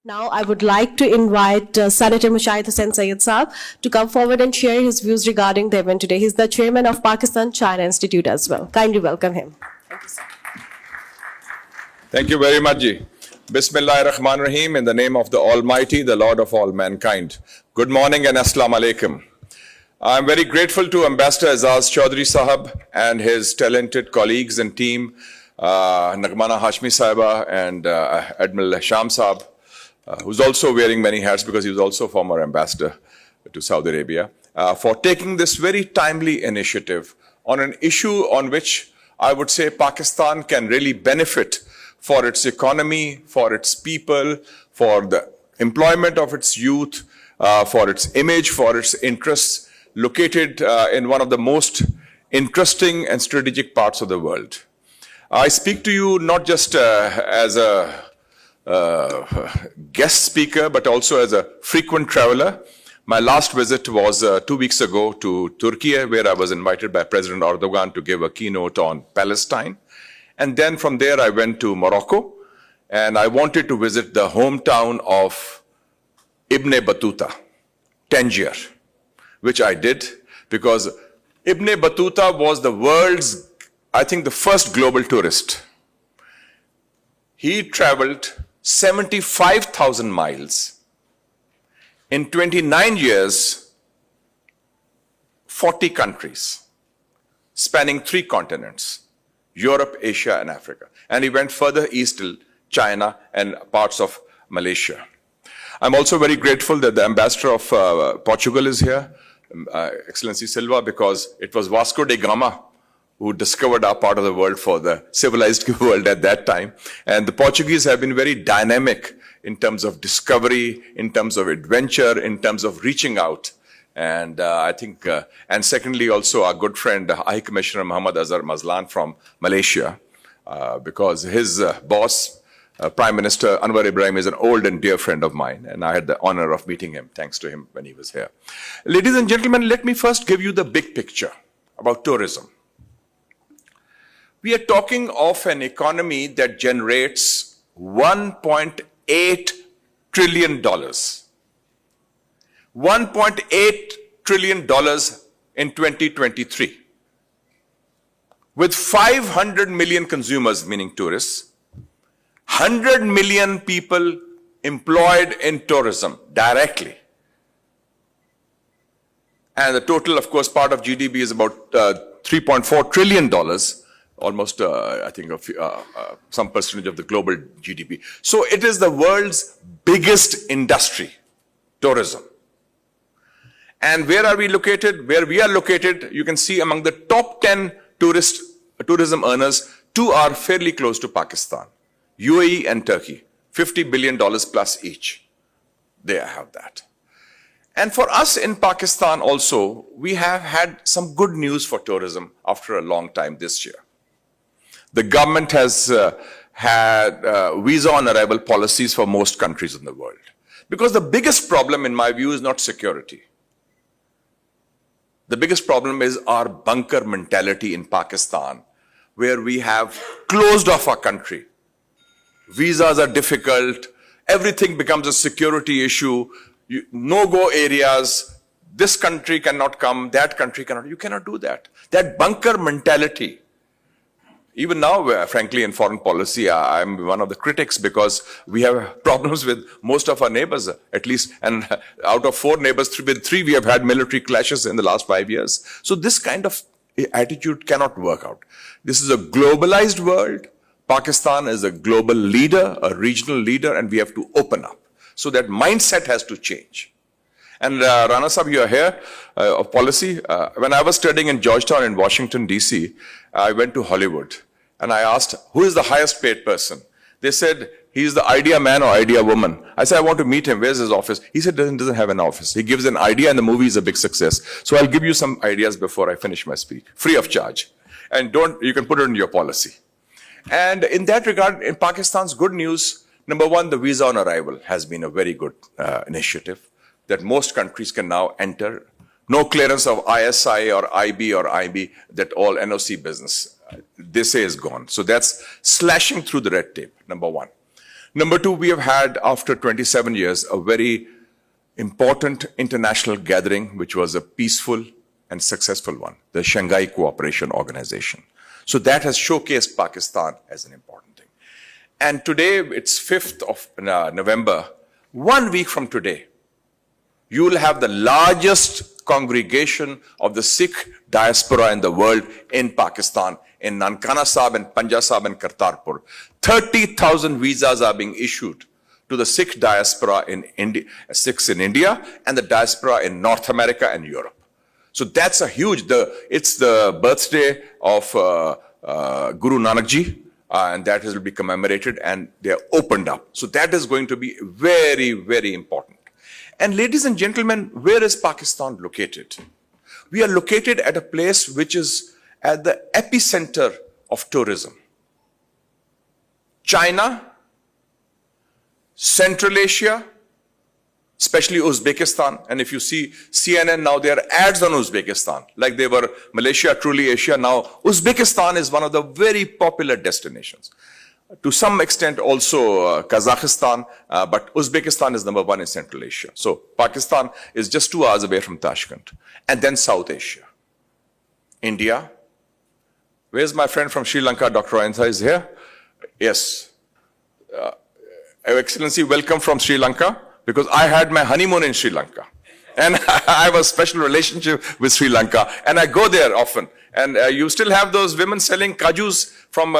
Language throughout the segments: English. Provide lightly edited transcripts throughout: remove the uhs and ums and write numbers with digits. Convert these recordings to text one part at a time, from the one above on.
Now, I would like to invite Senator Mushahid Hussian Saab to come forward and share his views regarding the event today. He's the chairman of Pakistan-China Institute as well. Kindly welcome him. Thank you, sir. Thank you very much, Ji. Bismillahir Rahmanir Rahim, in the name of the Almighty, the Lord of all mankind. Good morning and Assalamu Alaikum. I'm very grateful to Ambassador Azaz Chaudhry Sahab and his talented colleagues and team, Nagmana Hashmi Saiba and Admiral Sham Saab, who's also wearing many hats because he was also former ambassador to Saudi Arabia, for taking this very timely initiative on an issue on which I would say Pakistan can really benefit for its economy, for its people, for the employment of its youth, for its image, for its interests, located in one of the most interesting and strategic parts of the world. I speak to you not just as a guest speaker, but also as a frequent traveler. My last visit was 2 weeks ago to Turkey, where I was invited by President Erdogan to give a keynote on Palestine. And then from there, I went to Morocco, and I wanted to visit the hometown of Ibn Battuta, Tangier, which I did because Ibn Battuta was the world's, I think, the first global tourist. He traveled 75,000 miles. In 29 years, 40 countries, spanning 3 continents, Europe, Asia, and Africa. And he went further east till China and parts of Malaysia. I'm also very grateful that the ambassador of Portugal is here, Excellency Silva, because it was Vasco da Gama who discovered our part of the world for the civilized world at that time. And the Portuguese have been very dynamic in terms of discovery, in terms of adventure, in terms of reaching out. And I think, and secondly, also our good friend, High Commissioner Muhammad Azhar Mazlan from Malaysia, because his boss, Prime Minister Anwar Ibrahim, is an old and dear friend of mine, and I had the honor of meeting him, thanks to him when he was here. Ladies and gentlemen, let me first give you the big picture about tourism. We are talking of an economy that generates $1.8 trillion. $1.8 trillion in 2023. With 500 million consumers, meaning tourists, 100 million people employed in tourism directly. And the total, of course, part of GDP is about $3.4 trillion. Almost, I think, some percentage of the global GDP. So it is the world's biggest industry, tourism. And where are we located? Where we are located, you can see among the top 10 tourism earners, 2 are fairly close to Pakistan. UAE and Turkey, $50 billion plus each. They have that. And for us in Pakistan also, we have had some good news for tourism after a long time this year. The government has had visa on arrival policies for most countries in the world. Because the biggest problem, in my view, is not security. The biggest problem is our bunker mentality in Pakistan, where we have closed off our country. Visas are difficult. Everything becomes a security issue. No-go areas. This country cannot come. That country cannot. You cannot do that. That bunker mentality. Even now, frankly, in foreign policy, I'm one of the critics because we have problems with most of our neighbors, at least. And out of 4 neighbors, with 3, we have had military clashes in the last 5 years. So this kind of attitude cannot work out. This is a globalized world. Pakistan is a global leader, a regional leader, and we have to open up. So that mindset has to change. And Rana Sahab, you are here of policy. When I was studying in Georgetown in Washington, D.C., I went to Hollywood. And I asked, who is the highest paid person? They said, he's the idea man or idea woman. I said, I want to meet him. Where's his office? He said, doesn't have an office. He gives an idea and the movie is a big success. So I'll give you some ideas before I finish my speech, free of charge. And you can put it in your policy. And in that regard, in Pakistan's good news, number 1, the visa on arrival has been a very good initiative that most countries can now enter. No clearance of ISI or IB or IB, that all NOC business, they say is gone. So that's slashing through the red tape, number 1. Number two, we have had, after 27 years, a very important international gathering, which was a peaceful and successful one, the Shanghai Cooperation Organization. So that has showcased Pakistan as an important thing. And today, it's 5th of November, 1 week from today, you will have the largest congregation of the Sikh diaspora in the world in Pakistan, in Nankana Sahib and Panja Sahib and Kartarpur. 30,000 visas are being issued to the Sikh diaspora in India, Sikhs in India, and the diaspora in North America and Europe. So that's a huge, it's the birthday of Guru Nanak Ji, and that will be commemorated, and they are opened up. So that is going to be very, very important. And ladies and gentlemen, where is Pakistan located? We are located at a place which is at the epicenter of tourism. China, Central Asia, especially Uzbekistan. And if you see CNN now, there are ads on Uzbekistan, like they were Malaysia, truly Asia. Now, Uzbekistan is one of the very popular destinations. To some extent also Kazakhstan, but Uzbekistan is number one in Central Asia. So Pakistan is just 2 hours away from Tashkent. And then South Asia. India. Where's my friend from Sri Lanka? Dr. Ayantha is here. Yes. Your Excellency, welcome from Sri Lanka, because I had my honeymoon in Sri Lanka. And I have a special relationship with Sri Lanka, and I go there often. And you still have those women selling kajus from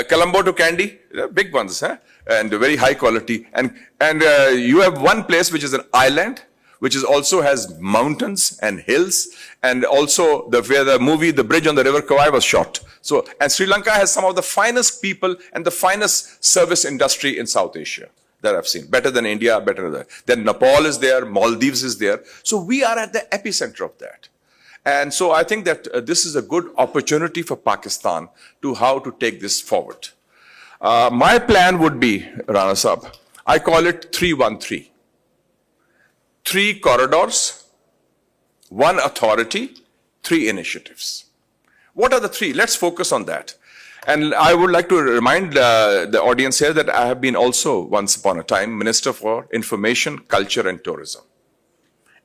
Colombo to Kandy, big ones, huh? And very high quality. And you have one place which is an island, which is also has mountains and hills, and also where the movie The Bridge on the River Kwai was shot. So, and Sri Lanka has some of the finest people and the finest service industry in South Asia that I've seen. Better than India, then Nepal is there, Maldives is there. So we are at the epicenter of that. And so I think that this is a good opportunity for Pakistan to how to take this forward. My plan would be, Rana Sahab, I call it 313. 3 corridors, 1 authority, 3 initiatives. What are the 3? Let's focus on that. And I would like to remind the audience here that I have been also, once upon a time, Minister for Information, Culture and Tourism.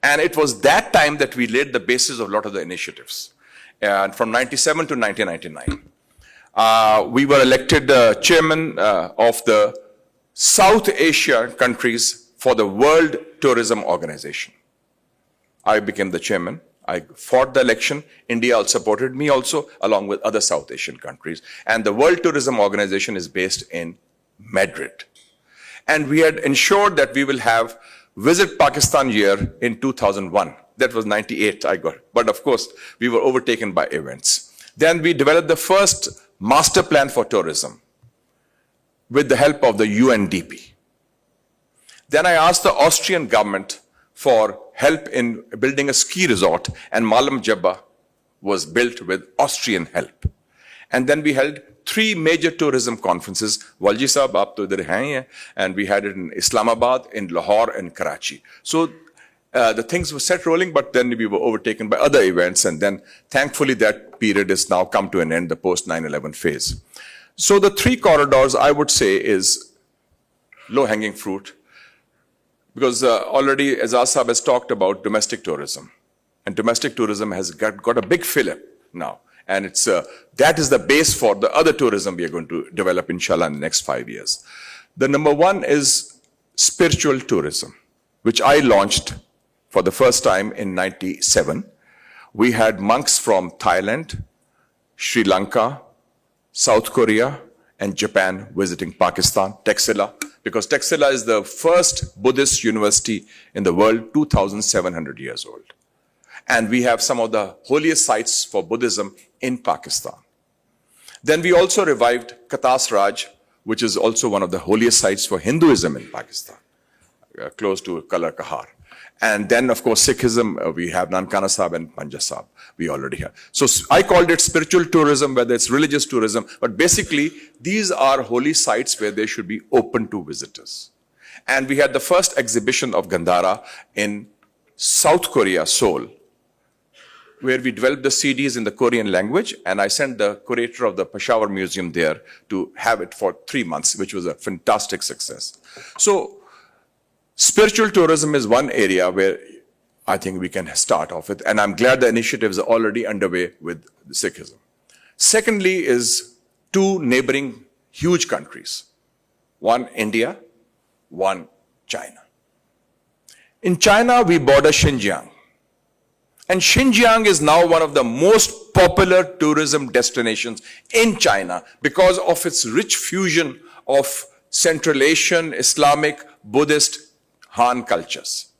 And it was that time that we laid the basis of a lot of the initiatives. And from 97 to 1999. We were elected chairman of the South Asia countries for the World Tourism Organization. I became the chairman. I fought the election. India supported me also, along with other South Asian countries. And the World Tourism Organization is based in Madrid. And we had ensured that we will have Visit Pakistan year in 2001. That was 98 I got. But of course, we were overtaken by events. Then we developed the first master plan for tourism with the help of the UNDP. Then I asked the Austrian government for help in building a ski resort, and Malam Jabba was built with Austrian help. And then we held 3 major tourism conferences, Walji Sahab, aap to idhar hain, and we had it in Islamabad, in Lahore, and Karachi. So the things were set rolling, but then we were overtaken by other events, and then thankfully that period has now come to an end, the post 9/11 phase. So the 3 corridors, I would say, is low-hanging fruit, because already Azaz Sahab has talked about domestic tourism, and domestic tourism has got a big fillip now. And it's that is the base for the other tourism we are going to develop, inshallah, in the next 5 years. The number 1 is spiritual tourism, which I launched for the first time in 97. We had monks from Thailand, Sri Lanka, South Korea, and Japan visiting Pakistan, Taxila, because Taxila is the first Buddhist university in the world, 2,700 years old. And we have some of the holiest sites for Buddhism in Pakistan. Then we also revived Katas Raj, which is also one of the holiest sites for Hinduism in Pakistan, close to Kala Kahar. And then, of course, Sikhism, we have Nankana Sahib and Panja Sahib, we already have. So I called it spiritual tourism, whether it's religious tourism, but basically, these are holy sites where they should be open to visitors. And we had the first exhibition of Gandhara in South Korea, Seoul, where we developed the CDs in the Korean language, and I sent the curator of the Peshawar Museum there to have it for 3 months, which was a fantastic success. So spiritual tourism is one area where I think we can start off with, and I'm glad the initiatives are already underway with Sikhism. Secondly is 2 neighboring huge countries. One India, one China. In China, we border Xinjiang. And Xinjiang is now one of the most popular tourism destinations in China because of its rich fusion of Central Asian, Islamic, Buddhist, Han cultures.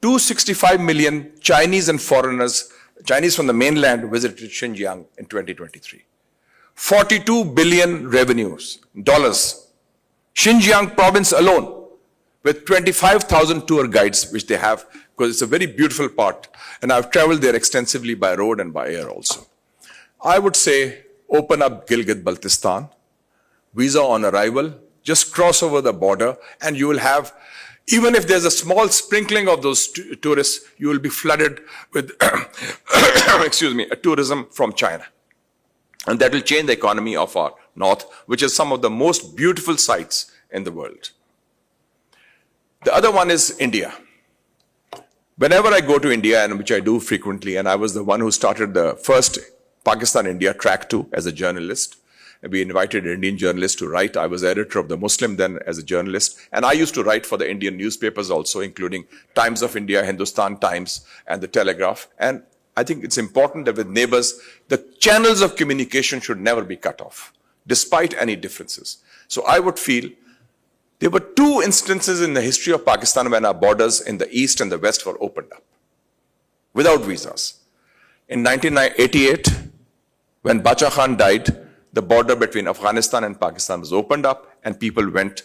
265 million Chinese and foreigners, Chinese from the mainland, visited Xinjiang in 2023. 42 billion dollars. Xinjiang province alone, with 25,000 tour guides, which they have, because it's a very beautiful part. And I've traveled there extensively by road and by air also. I would say, open up Gilgit-Baltistan, visa on arrival, just cross over the border, and you will have, even if there's a small sprinkling of those tourists, you will be flooded with, excuse me, tourism from China. And that will change the economy of our north, which is some of the most beautiful sites in the world. The other one is India. Whenever I go to India, and which I do frequently, and I was the one who started the first Pakistan-India track 2 as a journalist. We invited Indian journalists to write. I was editor of the Muslim then as a journalist. And I used to write for the Indian newspapers also, including Times of India, Hindustan Times, and the Telegraph. And I think it's important that with neighbors, the channels of communication should never be cut off, despite any differences. So I would feel there were 2 instances in the history of Pakistan when our borders in the east and the west were opened up, without visas. In 1988, when Bacha Khan died, the border between Afghanistan and Pakistan was opened up, and people went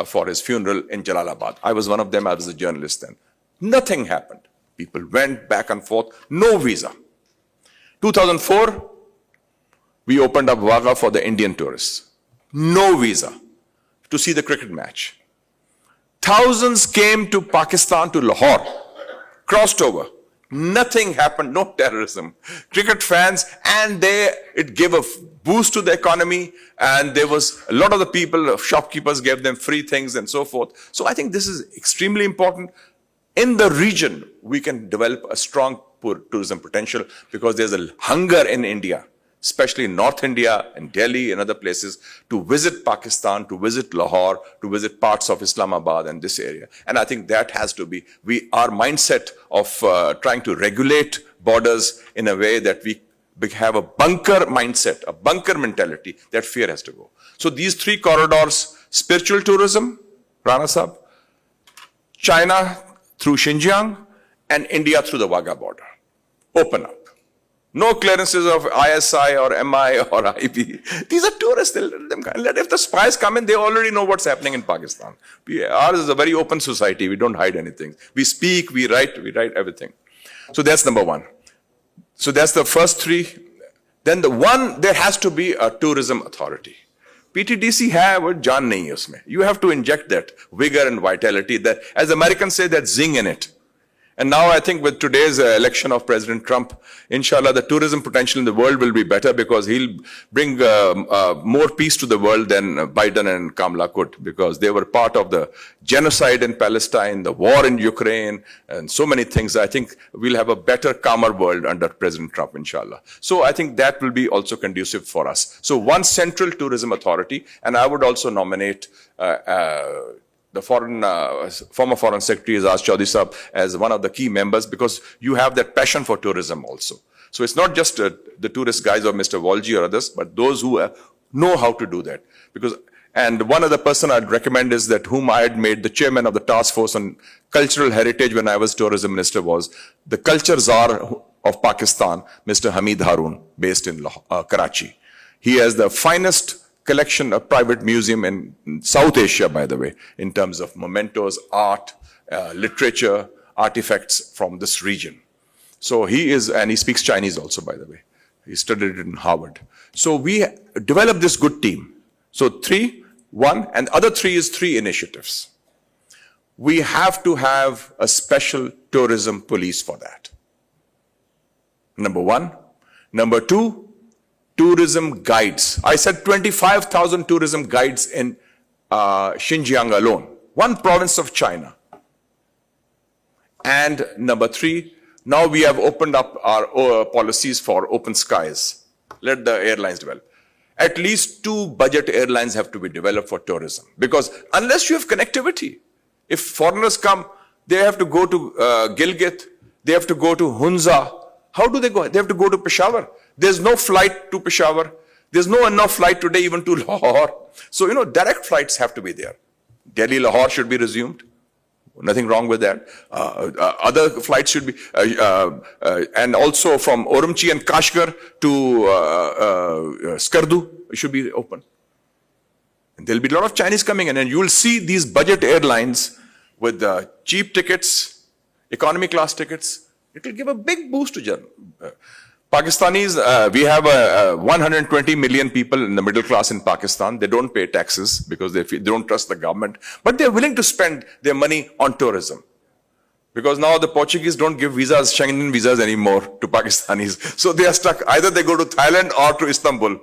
for his funeral in Jalalabad. I was one of them. I was a journalist then. Nothing happened. People went back and forth, no visa. 2004, we opened up Wagah for the Indian tourists. No visa to see the cricket match. Thousands came to Pakistan, to Lahore, crossed over. Nothing happened, no terrorism. Cricket fans, and it gave a boost to the economy, and there was a lot of the people, shopkeepers gave them free things and so forth. So I think this is extremely important. In the region, we can develop a strong tourism potential because there's a hunger in India, especially in North India and Delhi and other places, to visit Pakistan, to visit Lahore, to visit parts of Islamabad and this area. And I think that has to be, our mindset of trying to regulate borders in a way that we have a bunker mindset, a bunker mentality, that fear has to go. So these 3 corridors, spiritual tourism, Rana Sahab, China through Xinjiang, and India through the Wagah border. Open up. No clearances of ISI or MI or IB. These are tourists. If the spies come in, they already know what's happening in Pakistan. Ours is a very open society. We don't hide anything. We speak, we write everything. So that's number 1. So that's the first 3. Then there has to be a tourism authority. PTDC have jaan nahi hai usme. You have to inject that vigor and vitality, that, as Americans say, that zing in it. And now I think with today's election of President Trump, inshallah, the tourism potential in the world will be better because he'll bring more peace to the world than Biden and Kamala could, because they were part of the genocide in Palestine, the war in Ukraine, and so many things. I think we'll have a better, calmer world under President Trump, inshallah. So I think that will be also conducive for us. So one central tourism authority, and I would also nominate the former Foreign Secretary Azad Chaudhry Sahab as one of the key members, because you have that passion for tourism also. So it's not just the tourist guys or Mr. Walji or others, but those who know how to do that. And one other person I'd recommend is that whom I had made the chairman of the task force on cultural heritage when I was tourism minister was the culture czar of Pakistan, Mr. Hamid Haroon, based in Karachi. He has the finest collection of private museum in South Asia, by the way, in terms of mementos, art, literature, artifacts from this region. So and he speaks Chinese also, by the way. He studied it in Harvard. So we developed this good team. So 3, 1, and the other 3 is 3 initiatives. We have to have a special tourism police for that. number one. Number two, tourism guides. I said 25,000 tourism guides in Xinjiang alone, one province of China. And number three, now we have opened up our policies for open skies. Let the airlines develop. At least 2 budget airlines have to be developed for tourism. Because unless you have connectivity, if foreigners come, they have to go to Gilgit, they have to go to Hunza. How do they go? They have to go to Peshawar. There's no flight to Peshawar. There's no enough flight today even to Lahore. So, direct flights have to be there. Delhi-Lahore should be resumed. Nothing wrong with that. Other flights should be, and also from Urumqi and Kashgar to Skardu, it should be open. And there'll be a lot of Chinese coming in, and you will see these budget airlines with cheap tickets, economy class tickets. It will give a big boost to Pakistanis. We have 120 million people in the middle class in Pakistan. They don't pay taxes because they don't trust the government. But they're willing to spend their money on tourism. Because now the Portuguese don't give visas, Schengen visas anymore to Pakistanis. So they are stuck. Either they go to Thailand or to Istanbul.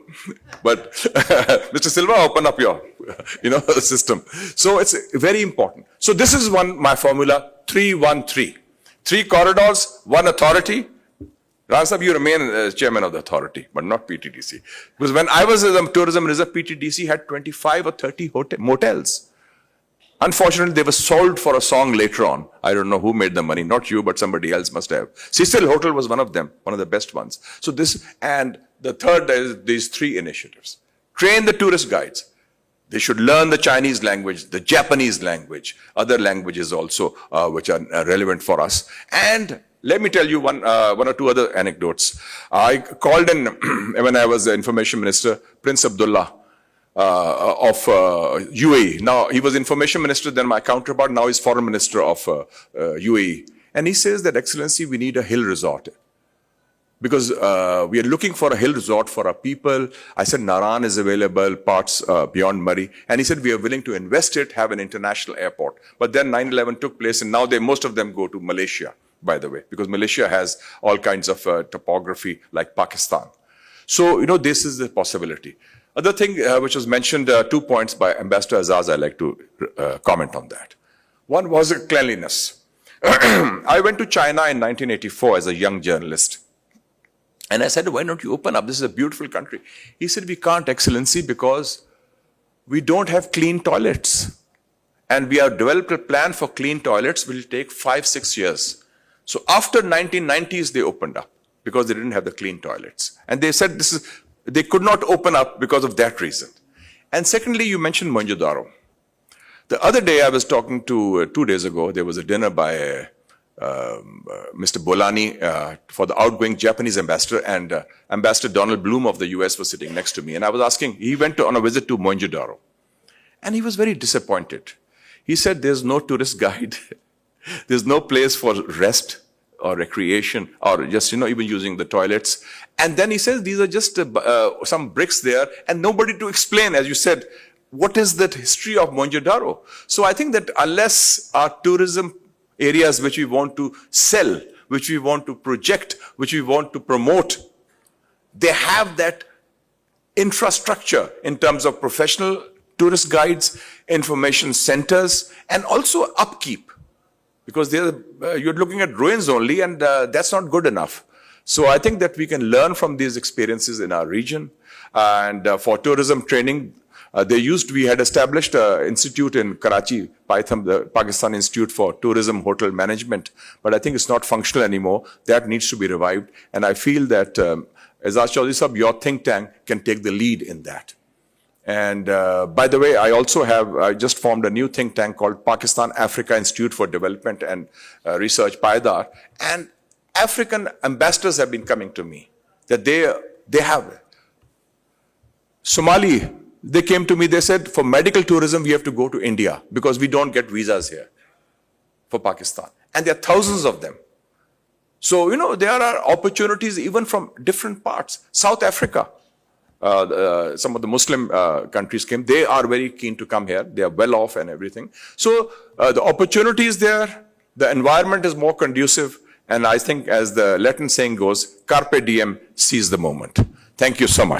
But Mr. Silva, open up your system. So it's very important. So this is my formula, 3-1-3. 3 corridors, 1 authority. Rana Sahab, you remain chairman of the authority, but not PTDC. Because when I was in the tourism reserve, PTDC had 25 or 30 motels. Unfortunately, they were sold for a song later on. I don't know who made the money, not you, but somebody else must have. Cecil Hotel was one of them, one of the best ones. So and the third is these 3 initiatives. Train the tourist guides. They should learn the Chinese language, the Japanese language, other languages also, which are relevant for us. And let me tell you one or two other anecdotes. I called in, when I was the information minister, Prince Abdullah of UAE. Now, he was information minister, then my counterpart, now he's foreign minister of UAE. And he says that, Excellency, we need a hill resort. Because we are looking for a hill resort for our people. I said, Naran is available, parts beyond Murray. And he said, we are willing to invest it, have an international airport. But then 9/11 took place, and now most of them go to Malaysia, by the way, because Malaysia has all kinds of topography like Pakistan. So, this is the possibility. Other thing which was mentioned, 2 points by Ambassador Azaz, I'd like to comment on that. One was cleanliness. I went to China in 1984 as a young journalist. And I said, why don't you open up? This is a beautiful country. He said, we can't, Excellency, because we don't have clean toilets. And we have developed a plan for clean toilets, which will take 5-6 years. So after 1990s, they opened up because they didn't have the clean toilets. And they said they could not open up because of that reason. And secondly, you mentioned Mohenjo-daro. The other day I was talking to, 2 days ago, there was a dinner by Mr. Bolani for the outgoing Japanese ambassador, and Ambassador Donald Bloom of the US was sitting next to me. And I was asking, he went on a visit to Mohenjo-daro. And he was very disappointed. He said, there's no tourist guide. There's no place for rest or recreation or just, even using the toilets. And then he says, these are just some bricks there and nobody to explain, as you said, what is the history of Mohenjo-daro? So I think that unless our tourism areas which we want to sell, which we want to project, which we want to promote, they have that infrastructure in terms of professional tourist guides, information centers, and also upkeep. Because you're looking at ruins only, and that's not good enough. So I think that we can learn from these experiences in our region. And for tourism training, we had established an institute in Karachi, Python, the Pakistan Institute for Tourism Hotel Management, but I think it's not functional anymore. That needs to be revived. And I feel that, Azaz Chaudhry Sahab, your think tank can take the lead in that. And by the way, I just formed a new think tank called Pakistan Africa Institute for Development and Research, PAIDAR. And African ambassadors have been coming to me that they have Somali. They came to me, they said, for medical tourism, we have to go to India because we don't get visas here for Pakistan. And there are thousands of them. So, there are opportunities even from different parts. South Africa, some of the Muslim countries came. They are very keen to come here. They are well off and everything. So, the opportunity is there. The environment is more conducive. And I think, as the Latin saying goes, carpe diem, seize the moment. Thank you so much.